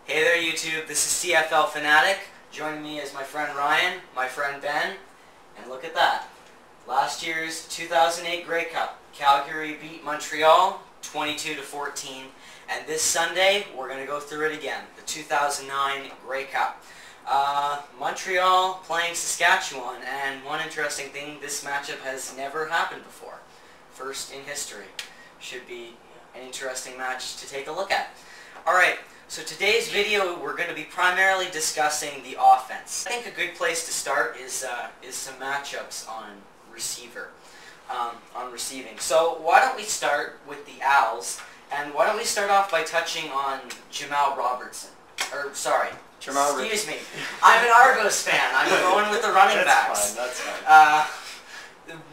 Hey there YouTube, this is cflfanatic. Joining me is my friend Ryan, my friend Ben, and look at that. Last year's 2008 Grey Cup, Calgary beat Montreal 22-14, and this Sunday we're going to go through it again, the 2009 Grey Cup. Montreal playing Saskatchewan, and one interesting thing, this matchup has never happened before. First in history. Should be an interesting match to take a look at. Alright, so today's video we're going to be primarily discussing the offense. I think a good place to start is some matchups on receiving. So why don't we start with the Owls, and why don't we start off by touching on Jamal Robertson. Excuse me. I'm an Argos fan. I'm going with the running backs. That's fine.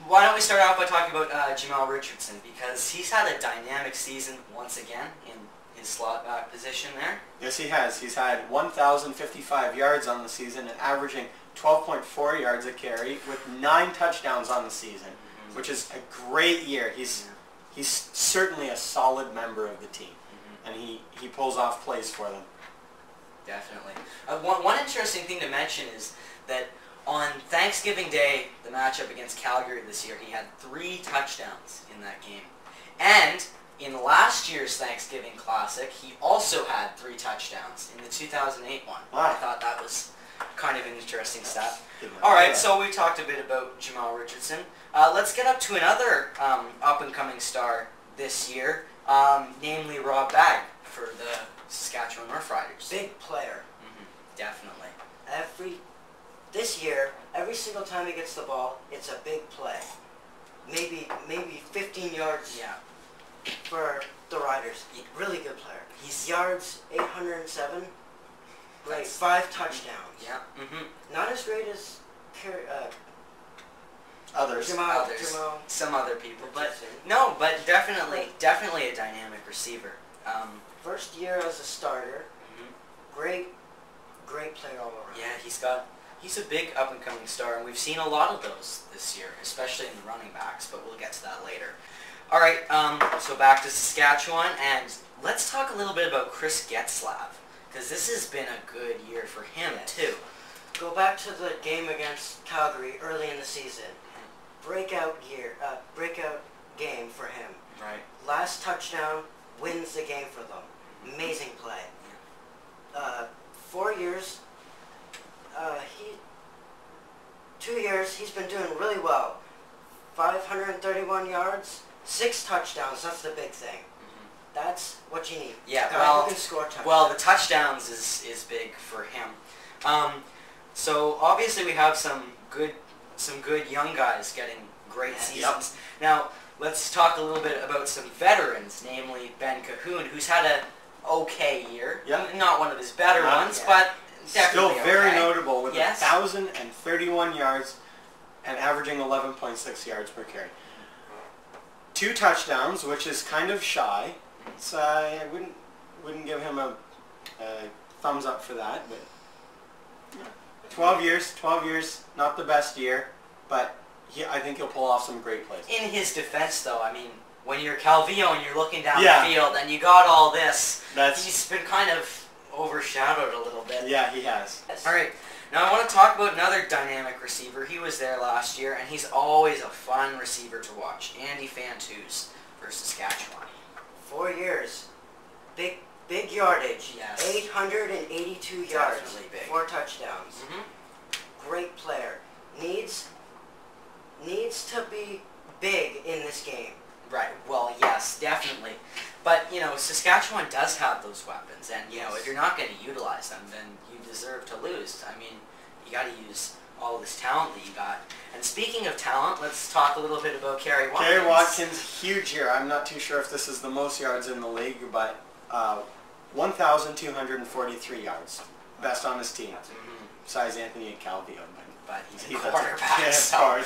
Why don't we start off by talking about Jamal Richardson, because he's had a dynamic season once again in his slot back position there. Yes, he has. He's had 1,055 yards on the season and averaging 12.4 yards a carry with 9 touchdowns on the season, which is a great year. He's certainly a solid member of the team, and he pulls off plays for them. Definitely. One interesting thing to mention is that on Thanksgiving Day, the matchup against Calgary this year, he had 3 touchdowns in that game. And in last year's Thanksgiving Classic, he also had 3 touchdowns in the 2008 one. Wow. I thought that was kind of an interesting stat. Alright, so we talked a bit about Jamal Richardson. Let's get up to another up-and-coming star this year, namely Rob Bagg for the Saskatchewan Roughriders. Big player. Definitely. This year, every single time he gets the ball, it's a big play. Maybe 15 yards for the Riders. Really good player. He's yards 807. Great. 5 touchdowns. Yeah. Not as great as Others. Jamal. Some other people, but no, but definitely a dynamic receiver. First year as a starter. Great player all around. Yeah, he's a big up-and-coming star, and we've seen a lot of those this year, especially in the running backs, but we'll get to that later. Alright, so back to Saskatchewan, and let's talk a little bit about Chris Getzlav, because this has been a good year for him, too. Go back to the game against Calgary early in the season. Breakout game for him. Right. Last touchdown wins the game for them. Amazing play. 4 years, 2 years, he's been doing really well. 531 yards, 6 touchdowns, that's the big thing. That's what you need. Yeah, who can score touchdowns. Well, the touchdowns is big for him. So obviously we have some good young guys getting great seasons. Now, let's talk a little bit about some veterans, namely Ben Cahoon, who's had a okay year. Not one of his better ones, but definitely still very okay. notable with 1,031 yards and averaging 11.6 yards per carry. 2 touchdowns, which is kind of shy. So I wouldn't give him a thumbs up for that, but 12 years, not the best year, but I think he'll pull off some great plays. In his defense, though, I mean, when you're Calvillo and you're looking down the field and you got all this, he's been kind of overshadowed a little bit. Yeah, he has. Alright, now I want to talk about another dynamic receiver. He was there last year, and he's always a fun receiver to watch. Andy Fantus for Saskatchewan. 4 years. Big yardage. Yes. 882 yards. Definitely big. 4 touchdowns. Great player. Needs to be big in this game. Right, well, yes, definitely. But, you know, Saskatchewan does have those weapons, and, you know, if you're not going to utilize them, then you deserve to lose. I mean, you got to use all this talent that you got. And speaking of talent, let's talk a little bit about Kerry Watkins. Kerry Watkins, huge here. I'm not too sure if this is the most yards in the league, but 1,243 yards. Best on his team. Besides Anthony and Calvillo. But he's a quarterback. So.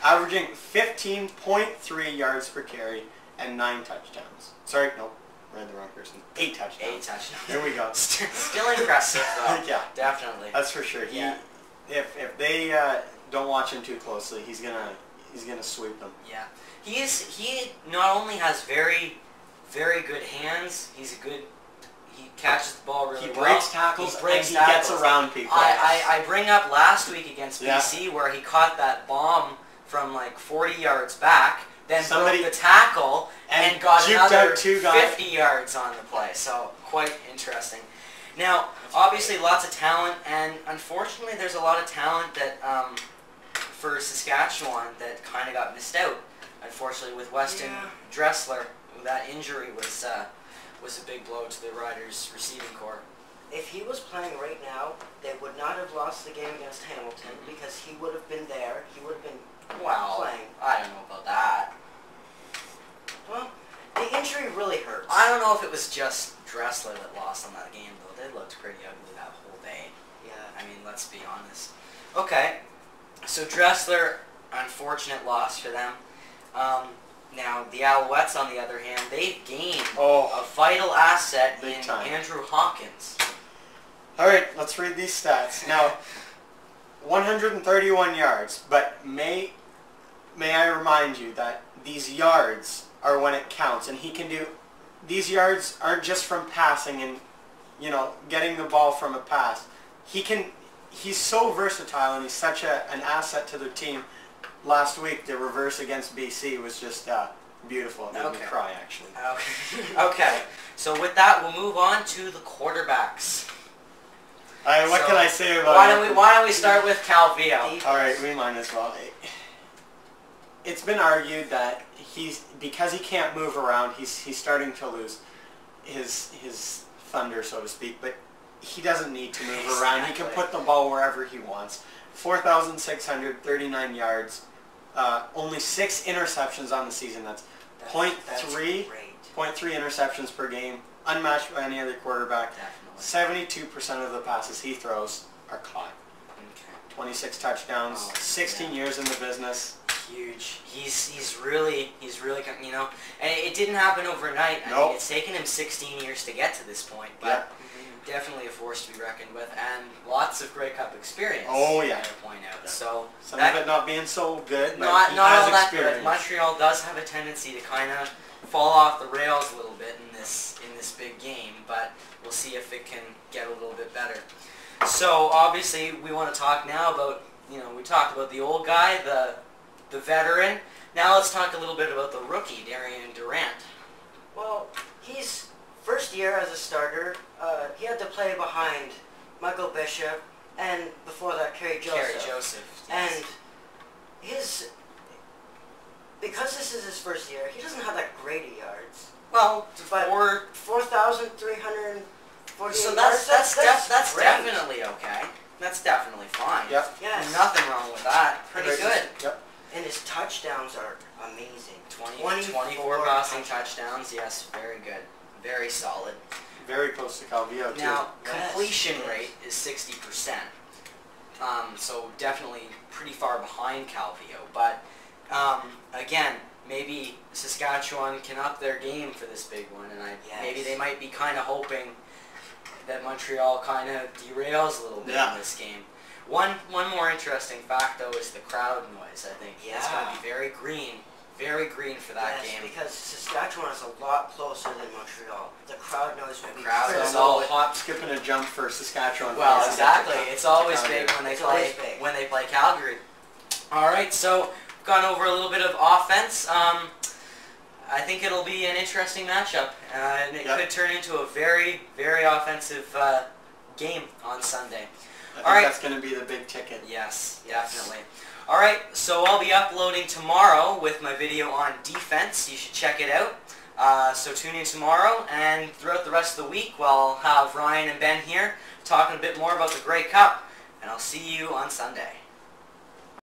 Averaging 15.3 yards per carry and 9 touchdowns. Sorry, nope, read the wrong person. 8 touchdowns. 8 touchdowns. There we go. Still impressive, though. Yeah, definitely. That's for sure. If they don't watch him too closely, he's gonna sweep them. Yeah, he not only has very good hands. He catches the ball really He well. breaks tackles He breaks and he gets tackles. around people. I bring up last week against Yeah. BC where he caught that bomb from like 40 yards back, then Somebody- broke the tackle, and got juked another out 2 guys. 50 yards on the play. So quite interesting. Now, obviously lots of talent, and unfortunately there's a lot of talent that for Saskatchewan that kind of got missed out. Unfortunately with Weston Dressler, that injury was a big blow to the Riders' receiving corps. If he was playing right now, they would not have lost the game against Hamilton because he would have been there. He would have been playing. I don't know about that. Well, the injury really hurts. I don't know if it was just Dressler that lost on that game, though. They looked pretty ugly that whole day. Yeah. I mean, let's be honest. Okay, so Dressler, unfortunate loss for them. Now, the Alouettes, on the other hand, they've gained a vital asset in Andrew Hawkins. All right, let's read these stats. Now, 131 yards, but may I remind you that these yards are when it counts, and he can do. These yards aren't just from passing and, you know, getting the ball from a pass. He's so versatile, and he's such an asset to the team. Last week, the reverse against BC was just beautiful. It made me cry, actually. Okay, so with that, we'll move on to the quarterbacks. What can I say about Why don't we start with Calvillo? All right, we might as well. It's been argued that because he can't move around, he's starting to lose his thunder, so to speak. But he doesn't need to move around. He can put the ball wherever he wants. 4,639 yards. Only 6 interceptions on the season. That's 0.3 interceptions per game. Unmatched by any other quarterback. Definitely. 72% of the passes he throws are caught. Okay. 26 touchdowns. 16 years in the business. Huge. He's really, you know, and it didn't happen overnight. I mean, it's taken him 16 years to get to this point, but definitely a force to be reckoned with, and lots of Grey Cup experience. Oh yeah. To point out. So some of it not being so good, but not he all has that experience. good. Montreal does have a tendency to kind of fall off the rails a little bit in this big game, but we'll see if it can get a little bit better. So obviously we want to talk now about, you know, we talked about the old guy, the veteran. Now let's talk a little bit about the rookie, Darian Durant. Well, he's first year as a starter. He had to play behind Michael Bishop, and before that, Kerry Joseph. Yes. And because this is his first year, he doesn't have that great yards. Well, 4,348 so yards. that's great. definitely okay. That's definitely fine. Yep. Yes. Nothing wrong with that. Pretty good. Yep. And his touchdowns are amazing. 24 passing touchdowns. Yes, very good. Very solid. Very close to Calvillo too. Now, completion rate is 60%. So definitely pretty far behind Calvillo. But again, maybe Saskatchewan can up their game for this big one, and maybe they might be kind of hoping that Montreal kind of derails a little bit in this game. One more interesting fact, though, is the crowd noise. I think it's going to be very green for that game. Because Saskatchewan is a lot closer than Montreal. The crowd noise will be So it's all hop, skip, and a jump for Saskatchewan. Well, exactly. It's always big when they play Calgary. All right, so we've gone over a little bit of offense. I think it'll be an interesting matchup, and it could turn into a very, very offensive game on Sunday. I think that's going to be the big ticket. Yes, definitely. All right, so I'll be uploading tomorrow with my video on defense. You should check it out. So tune in tomorrow, and throughout the rest of the week, I'll have Ryan and Ben here talking a bit more about the Grey Cup, and I'll see you on Sunday.